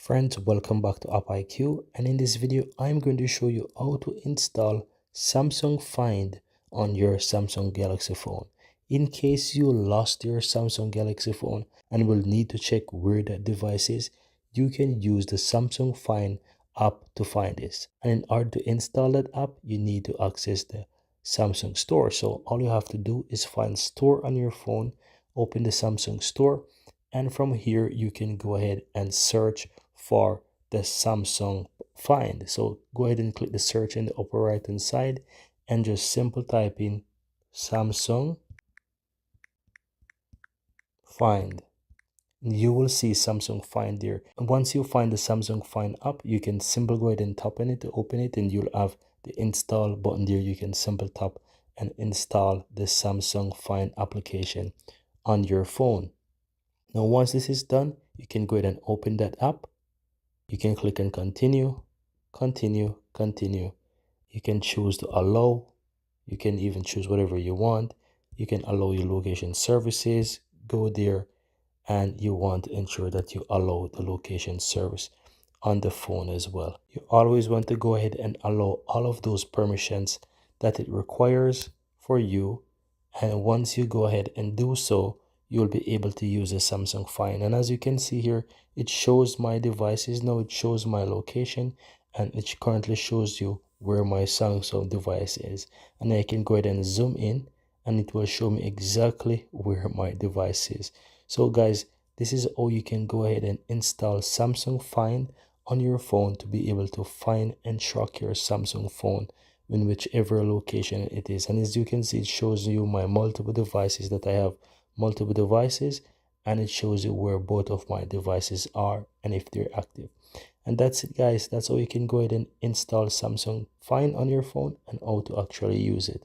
Friends, welcome back to AppIQ, and in this video I'm going to show you how to install Samsung Find on your Samsung Galaxy phone. In case you lost your Samsung Galaxy phone and will need to check where that device is, you can use the Samsung Find app to find this. And in order to install that app, you need to access the Samsung store. So all you have to do is find store on your phone, open the Samsung store, and from here you can go ahead and search for the Samsung Find. So go ahead and click the search in the upper right hand side and just simple type in Samsung Find. You will see Samsung Find there, and once you find the Samsung Find app, you can simply go ahead and tap on it to open it, and you'll have the install button there. You can simply tap and install the Samsung Find application on your phone. Now once this is done, you can go ahead and open that app. You can click on continue, continue, continue. You can choose to allow. You can even choose whatever you want. You can allow your location services, go there, and you want to ensure that you allow the location service on the phone as well. You always want to go ahead and allow all of those permissions that it requires for you. And once you go ahead and do so, you'll be able to use a Samsung Find. And as you can see here, it shows my devices. Now it shows my location, and it currently shows you where my Samsung device is. And I can go ahead and zoom in, and it will show me exactly where my device is. So guys, this is how you can go ahead and install Samsung Find on your phone to be able to find and track your Samsung phone in whichever location it is. And as you can see, it shows you my multiple devices, that I have multiple devices, and it shows you where both of my devices are and if they're active. And that's it guys. That's how you can go ahead and install Samsung Find on your phone and how to actually use it.